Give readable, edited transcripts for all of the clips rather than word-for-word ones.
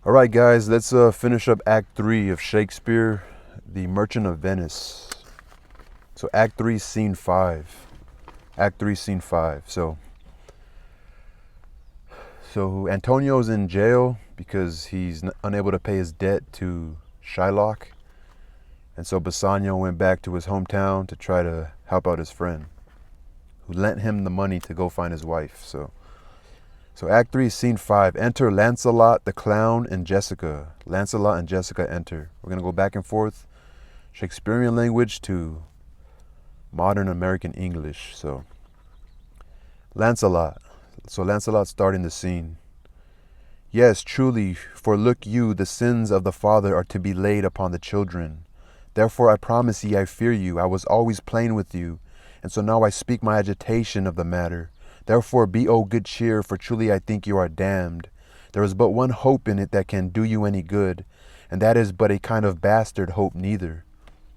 All right, guys, let's finish up Act 3 of Shakespeare, The Merchant of Venice. So Act 3, Scene 5. Act 3, Scene 5. So Antonio's in jail because he's unable to pay his debt to Shylock. And so Bassanio went back to his hometown to try to help out his friend, who lent him the money to go find his wife. So Act 3, Scene 5. Enter Lancelot the Clown and Jessica. Lancelot and Jessica enter. We're going to go back and forth, Shakespearean language to modern American English. So Lancelot. So Lancelot starting the scene. Yes, truly, for look you, the sins of the father are to be laid upon the children. Therefore I promise ye, I fear you, I was always plain with you, and so now I speak my agitation of the matter. Therefore be o good cheer, for truly I think you are damned. There is but one hope in it that can do you any good, and that is but a kind of bastard hope neither.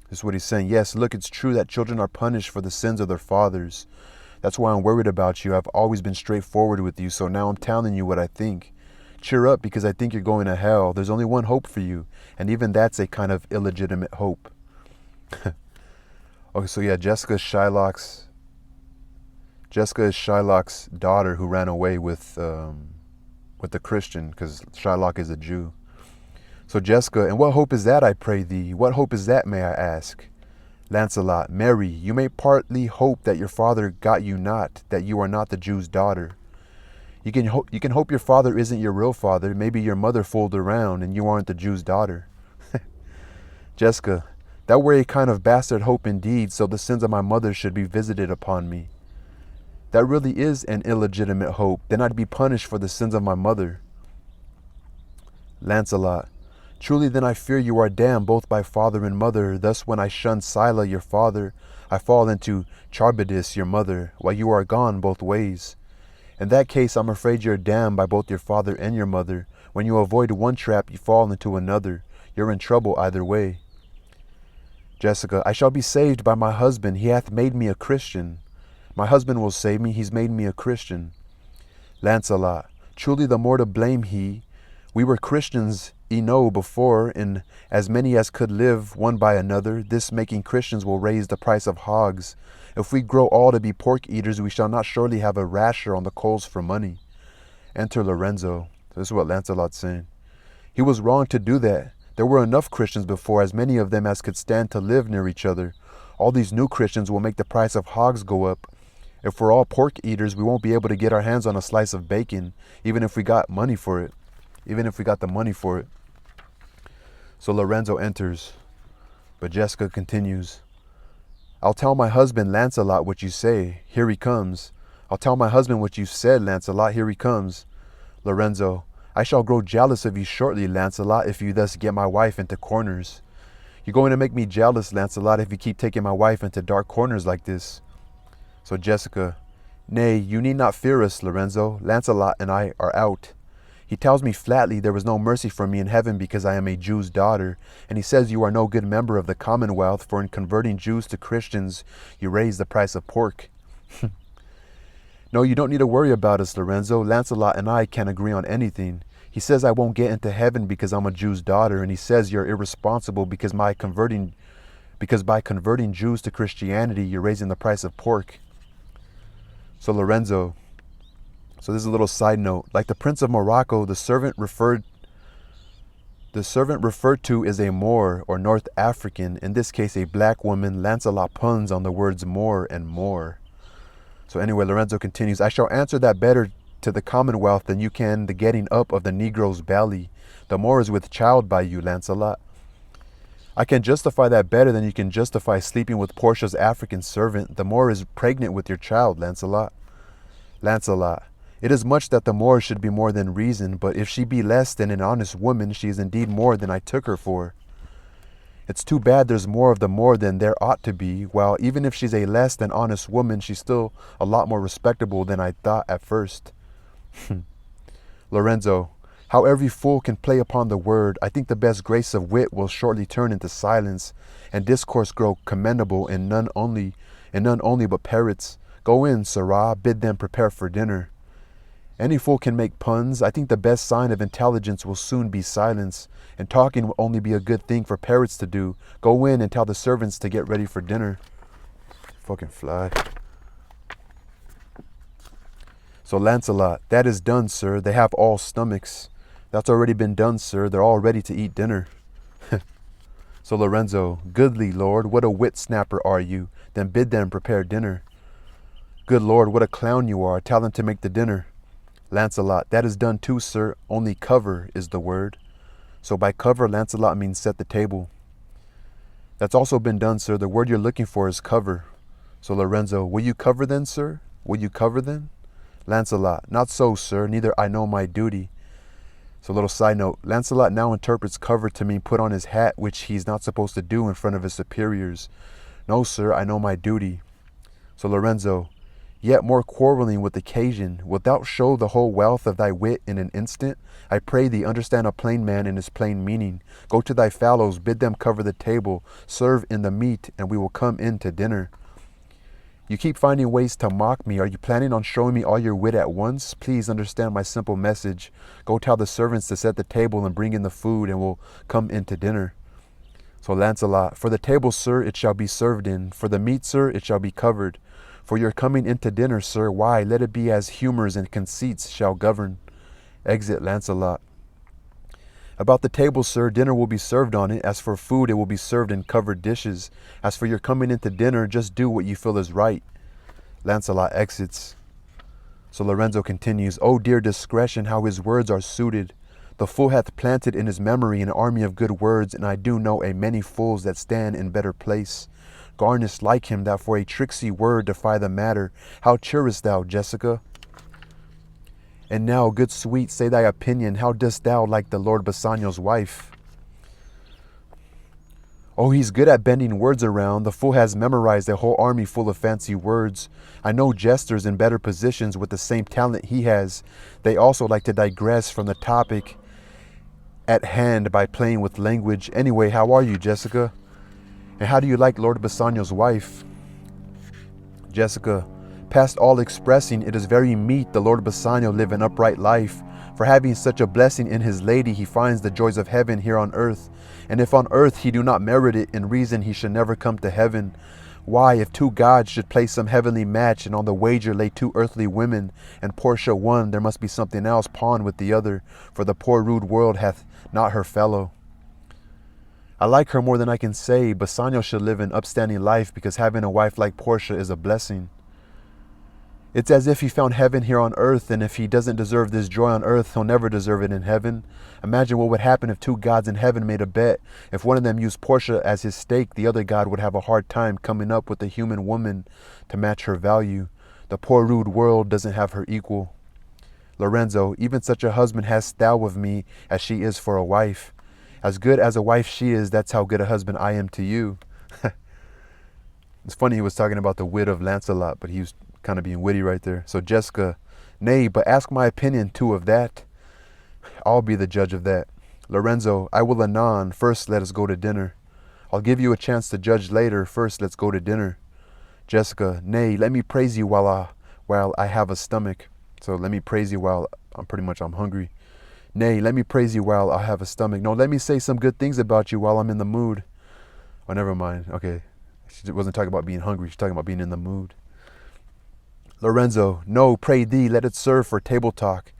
This is what he's saying. Yes, look, it's true that children are punished for the sins of their fathers. That's why I'm worried about you. I've always been straightforward with you, so now I'm telling you what I think. Cheer up, because I think you're going to hell. There's only one hope for you, and even that's a kind of illegitimate hope. Okay, so yeah, Jessica is Shylock's daughter who ran away with the Christian, because Shylock is a Jew. So Jessica, and what hope is that, I pray thee? What hope is that, may I ask? Lancelot, Mary, you may partly hope that your father got you not, that you are not the Jew's daughter. You can hope your father isn't your real father. Maybe your mother fooled around and you aren't the Jew's daughter. Jessica, that were a kind of bastard hope indeed, so the sins of my mother should be visited upon me. That really is an illegitimate hope. Then I'd be punished for the sins of my mother. Lancelot, truly then I fear you are damned both by father and mother. Thus when I shun Scylla your father, I fall into Charybdis your mother, while you are gone both ways. In that case, I'm afraid you're damned by both your father and your mother. When you avoid one trap, you fall into another. You're in trouble either way. Jessica, I shall be saved by my husband. He hath made me a Christian. My husband will save me. He's made me a Christian. Lancelot, truly the more to blame he. We were Christians, before, and as many as could live one by another. This making Christians will raise the price of hogs. If we grow all to be pork eaters, we shall not surely have a rasher on the coals for money. Enter Lorenzo. This is what Lancelot's saying. He was wrong to do that. There were enough Christians before, as many of them as could stand to live near each other. All these new Christians will make the price of hogs go up. If we're all pork eaters, we won't be able to get our hands on a slice of bacon, even if we got money for it. Even if we got the money for it. So Lorenzo enters, but Jessica continues. I'll tell my husband, Lancelot, what you say. Here he comes. I'll tell my husband what you said, Lancelot. Here he comes. Lorenzo, I shall grow jealous of you shortly, Lancelot, if you thus get my wife into corners. You're going to make me jealous, Lancelot, if you keep taking my wife into dark corners like this. So Jessica, nay, you need not fear us, Lorenzo. Lancelot and I are out. He tells me flatly there was no mercy for me in heaven because I am a Jew's daughter, and he says you are no good member of the Commonwealth, for in converting Jews to Christians, you raise the price of pork. No, you don't need to worry about us, Lorenzo. Lancelot and I can't agree on anything. He says I won't get into heaven because I'm a Jew's daughter, and he says you're irresponsible because by converting Jews to Christianity, you're raising the price of pork. So Lorenzo, so this is a little side note. Like the Prince of Morocco, the servant referred to is a Moor or North African, in this case a black woman. Lancelot puns on the words Moor and Moor. So anyway, Lorenzo continues, I shall answer that better to the Commonwealth than you can the getting up of the Negro's belly. The Moor is with child by you, Lancelot. I can justify that better than you can justify sleeping with Portia's African servant. The Moor is pregnant with your child, Lancelot. Lancelot, it is much that the Moor should be more than reason, but if she be less than an honest woman, she is indeed more than I took her for. It's too bad there's more of the Moor than there ought to be, while even if she's a less than honest woman, she's still a lot more respectable than I thought at first. Lorenzo, how every fool can play upon the word. I think the best grace of wit will shortly turn into silence, and discourse grow commendable in none only but parrots. Go in, sirrah, bid them prepare for dinner. Any fool can make puns. I think the best sign of intelligence will soon be silence, and talking will only be a good thing for parrots to do. Go in and tell the servants to get ready for dinner. Fucking fly. So Lancelot, that is done, sir. They have all stomachs. That's already been done, sir. They're all ready to eat dinner. So Lorenzo, goodly Lord, what a wit snapper are you. Then bid them prepare dinner. Good Lord, what a clown you are. Tell them to make the dinner. Lancelot, that is done too, sir. Only cover is the word. So by cover, Lancelot means set the table. That's also been done, sir. The word you're looking for is cover. So Lorenzo, will you cover then, sir? Will you cover then? Lancelot, not so, sir. Neither I know my duty. So a little side note, Lancelot now interprets cover to mean put on his hat, which he's not supposed to do in front of his superiors. No, sir, I know my duty. So Lorenzo, yet more quarreling with occasion, wilt thou show the whole wealth of thy wit in an instant? I pray thee, understand a plain man in his plain meaning. Go to thy fellows, bid them cover the table, serve in the meat, and we will come in to dinner. You keep finding ways to mock me. Are you planning on showing me all your wit at once? Please understand my simple message. Go tell the servants to set the table and bring in the food, and we'll come in to dinner. So Lancelot, for the table, sir, it shall be served in. For the meat, sir, it shall be covered. For your coming into dinner, sir, why, let it be as humours and conceits shall govern. Exit Lancelot. About the table, sir, dinner will be served on it. As for food, it will be served in covered dishes. As for your coming into dinner, just do what you feel is right. Lancelot exits. So Lorenzo continues, O dear discretion, how his words are suited. The fool hath planted in his memory an army of good words, and I do know a many fools that stand in better place. Garnished like him, that for a tricksy word defy the matter. How cheerest thou, Jessica? And now, good sweet, say thy opinion. How dost thou like the Lord Bassanio's wife? Oh, he's good at bending words around. The fool has memorized a whole army full of fancy words. I know jesters in better positions with the same talent he has. They also like to digress from the topic at hand by playing with language. Anyway, how are you, Jessica? And how do you like Lord Bassanio's wife? Jessica, past all expressing, it is very meet the Lord Bassanio live an upright life. For having such a blessing in his lady, he finds the joys of heaven here on earth. And if on earth he do not merit it, in reason he should never come to heaven. Why, if two gods should play some heavenly match, and on the wager lay two earthly women, and Portia one, there must be something else pawned with the other, for the poor rude world hath not her fellow. I like her more than I can say. Bassanio should live an upstanding life, because having a wife like Portia is a blessing. It's as if he found heaven here on earth, and if he doesn't deserve this joy on earth, he'll never deserve it in heaven. Imagine what would happen if two gods in heaven made a bet. If one of them used Portia as his stake, the other god would have a hard time coming up with a human woman to match her value. The poor rude world doesn't have her equal. Lorenzo, even such a husband hast thou of me as she is for a wife. As good as a wife she is, that's how good a husband I am to you. It's funny he was talking about the wit of Lancelot, but he was kind of being witty right there. So Jessica, nay, but ask my opinion too of that. I'll be the judge of that. Lorenzo, I will anon. First let us go to dinner. I'll give you a chance to judge later. First let's go to dinner. Jessica, nay, let me praise you while I have a stomach. So let me praise you while I'm hungry. Nay, let me praise you while I have a stomach. No, let me say some good things about you while I'm in the mood. Oh, never mind. Okay. She wasn't talking about being hungry. She's talking about being in the mood. Lorenzo, no, pray thee, let it serve for table talk.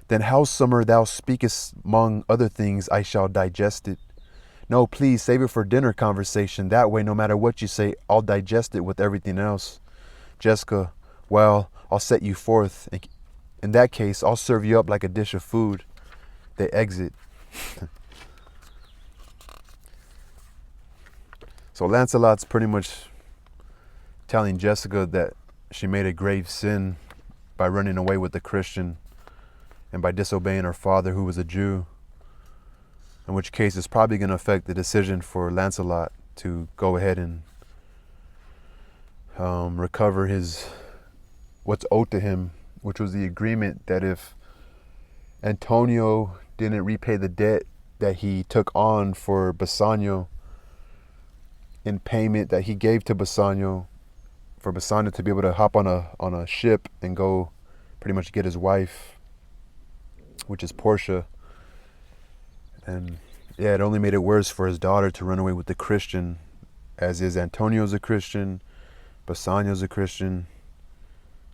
Then howsoever thou speakest among other things, I shall digest it. No, please save it for dinner conversation. That way, no matter what you say, I'll digest it with everything else. Jessica, well, I'll set you forth. In that case, I'll serve you up like a dish of food. They exit. So Lancelot's pretty much telling Jessica that she made a grave sin by running away with the Christian and by disobeying her father, who was a Jew. In which case, it's probably going to affect the decision for Lancelot to go ahead and recover what's owed to him, which was the agreement that if Antonio didn't repay the debt that he took on for Bassanio, in payment that he gave to Bassanio, for Bassanio to be able to hop on a ship and go pretty much get his wife which is Portia. And yeah, it only made it worse for his daughter to run away with the Christian, as is Antonio's a Christian, Bassanio's a Christian.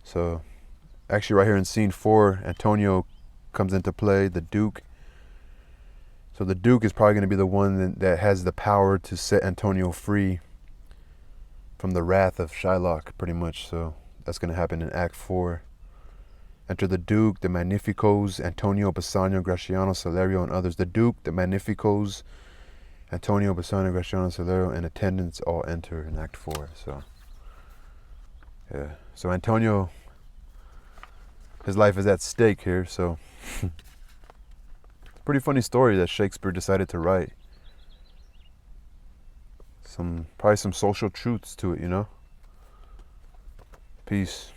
So actually right here in scene 4, Antonio comes into play, the Duke. So the Duke is probably going to be the one that has the power to set Antonio free from the wrath of Shylock, pretty much. So that's going to happen in Act 4. Enter the Duke, the Magnificos, Antonio, Bassanio, Gratiano, Salerio, and others. The Duke, the Magnificos, Antonio, Bassanio, Gratiano, Salerio, and attendants all enter in Act 4. So, yeah. So Antonio, his life is at stake here. So, pretty funny story that Shakespeare decided to write. Probably some social truths to it, you know? Peace.